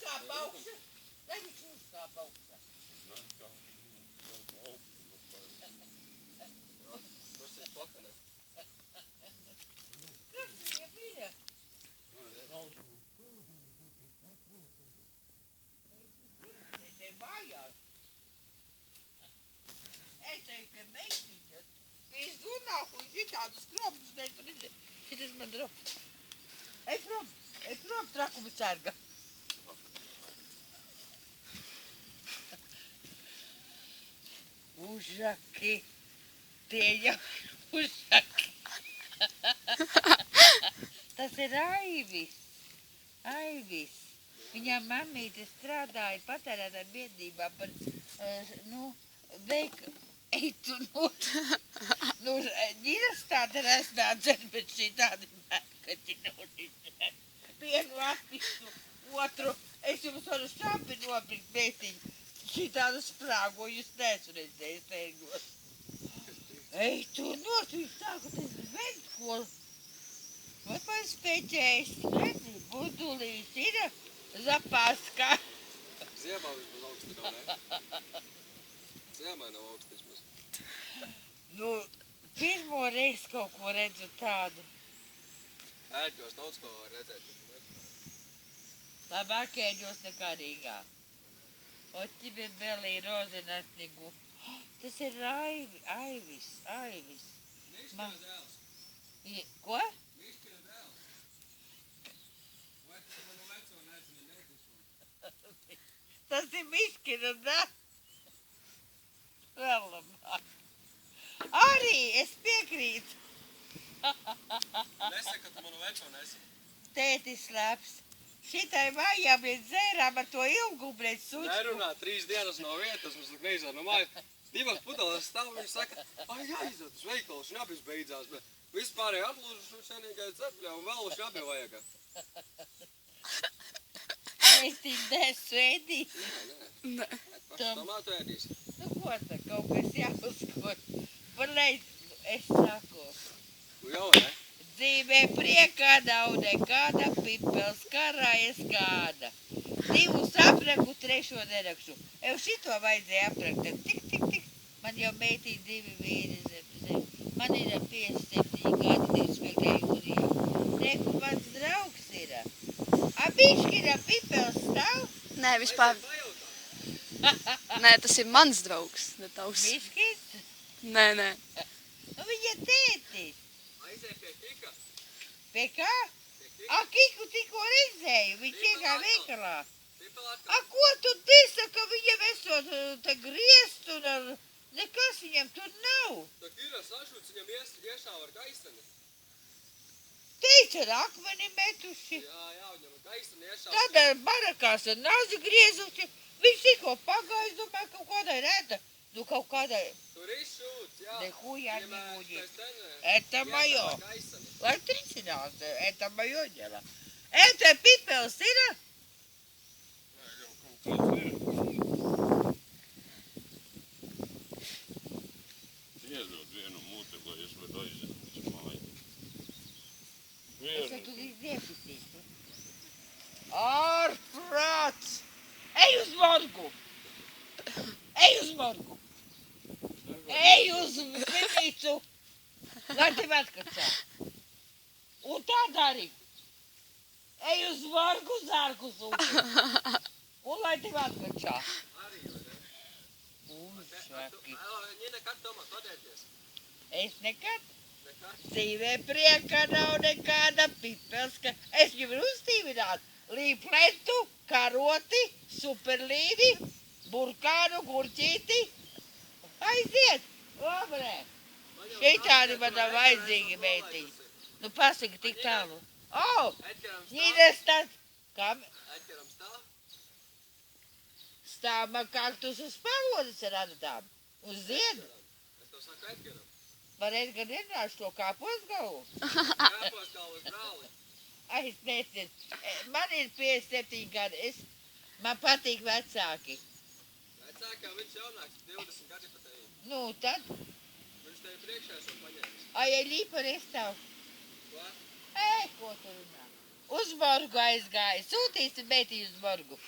Uzkāp augšā. Lai viņš uzkāp augšā. Tas ir pakanē. Kas viņa bija? Te mājās. Es teiktu, ka meitiņas. Viņš zunāk un šitādus kropus netur. Šitas man drop. Ej prom, trakuma sarga. Užaki. Tie jau užaki. Tas ir Aivis. Aivis. Viņam mamīte strādāja patērētāju biedrībā par, Ei, tu, ģiras tāda resnādzer, bet šī tādi mērkaķi vienu atpistu, otru. Es jums varu šāpi nopirkt, mētiņu. Šī tādu sprāgo, jūs neesmu redzējis ērgos. Ei, tu notīs tā, ka tas ir vendskolu. Vai pēc pēķējs, redzi, budulīs ir zapāskā. Ziemā viņš būs augsti nav, ne? Ziemā nav augsti vismaz. Pirmo reizi kaut ko redzu tādu. Ērģos daudz ko var redzēt. Labāk ēģos nekā Rīgā. Oķi bija belī rozina snigu. Tas ir Aivis. Miškina dēls. Ko? Miškina dēls. Vai tas manu veco nezinu, neizlišu? Tas ir Miškina dēls. Vēl labāk. Arī es piekrītu. Nesaka, ka tu manu veco nezinu. Tētis labs. Šitai mājām ir dzērām ar to ilgu, bļēc, sučku. Nerunā, 3 dienas no vietas, mums lika neizvēr no mājas. 2 puteles stāv, viņš saka, jāiziet uz veikalu, šnabis beidzās, bet vispārēji atlūžu senīgai cepļā un vēl šnabi vajagā. Es tik desu ēdīs. Nē. Paši tomātu ēdīs. Ko tā, kaut kas jāuzkot. Palēd, es saku. Jau, ne? Dzīvē priekā nav nekāda pipels, karājas kāda. 2 apraku, 3 nerakšu. Jau šito vajadzēja aprakt. Tik. Man jau meitī 2 vīri. Man ir 57 gadi, 25. jūnijā. Reku, mans draugs ir. Biškina pipels stāv? Nē, vispār. Nē, tas ir mans draugs, ne tavs. Biškins? Nē. Viņa tētis. Aizēj pie Kika. Pie kā? Kiku tikko redzēju, viņš iegāja veikalā. Ko tu tisa, ka viņam esot te griezt un nekas viņam tur nav? Tā ir sašuts, viņam iešāva ar gaisani. Teica, ar akmeni metuši. Jā, viņam ar gaisani iešāva. Tad ar barakās ar nazi griezuši. Viņš tikko pagājis, domāju, kaut kādai reda. Kaut kādai... Tur izšūts, jā. Нихуя не будет. Это мое. Лактричина, это мое дело. Это пипел сыра? Iedod vienu muti, lai es varu aiziet uz māju. Es tu izdiepītīsi. Ārprāts! Ej uz morgu! Ej uz morgu! Ej uz slimnīcu! Lai tev atkačā! Un tā dari! Ej uz morgu, zārgu sūti! Un lai tev atkačā! Arī, vai ne? Uzsaki! Ņina, kad domā kodēties? Es nekad? Nekad? Dzīvē priekā nav nekāda pipelska. Es gribu uzstīvināt līpletu, karoti, superlīni, burkānu, gurķīti. Aiziet! Obrē! Šitādi man nav vajadzīgi meitiņi. Nu pasaka tik tālu. Ņīnes tad! Kam? Edgaram stāv? Stāv man kaktus uz pavodas ar adām. Uz ziedu. Es tev saku Edgaram. Var Edgar nerunāšu to kāpos galvu? Kāpos galvas brāli. Es nezinu. Man ir 57 gadi. Man patīk vecāki. Vecākā viņš jaunāks, 20 gadi pa tevi. Nu, tad? Viņš tevi priekšā esam paņēmis. Ja līpa nestāv. Ko? Ko tu runā? Uz Borgu aizgāja. Sūtīsim meitiņu uz Borgu.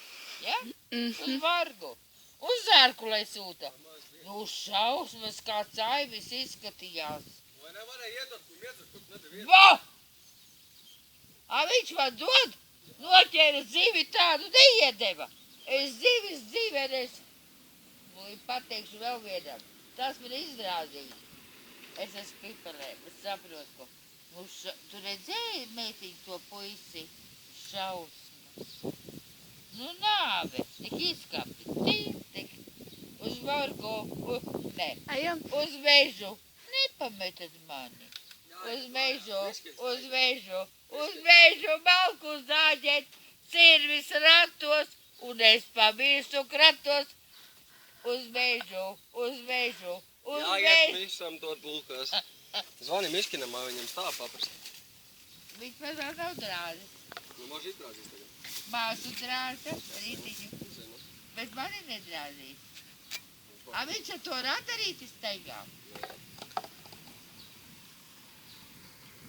Ja? Uz Borgu. Uz Zārku, lai sūta. Nu, šausmas, kā Caivis izskatījās. Vai nevarēja iedot, kur iedzert, kur nedēļ iedot? Va! A viņš man dod? Noķēra zivi tādu neiedeva. Es zivis dzīvēs. Pateikšu vēl vienam. Tas man izrādīja. Es esmu pipelē, es saprotu, ko. Nu, tu redzēji, meitiņu, to puisi? Šausmas. Nu, nāve. Tik izkapti. Tik. Uz Borgu. Nē. Ejam. Uz Mežu. Nepametat mani. Uz Mežu. Uz Mežu. Uz Mežu. Malku zāģēt. Sirvis ratos. Un es pamirstu kratos. Uz Mežu. Uz Mežu. Uz Jāiet Mežu. visam dot bulkās. Zvani Miškinam, vai viņam stāv paprast. Viņš man vēl nav drāzis. Nu, maži izrāzīs tagad. Māsu drāza, rītiņu. Zinu. Bet mani nedrāzīs. A viņš ar to radarīti staigā. Nē.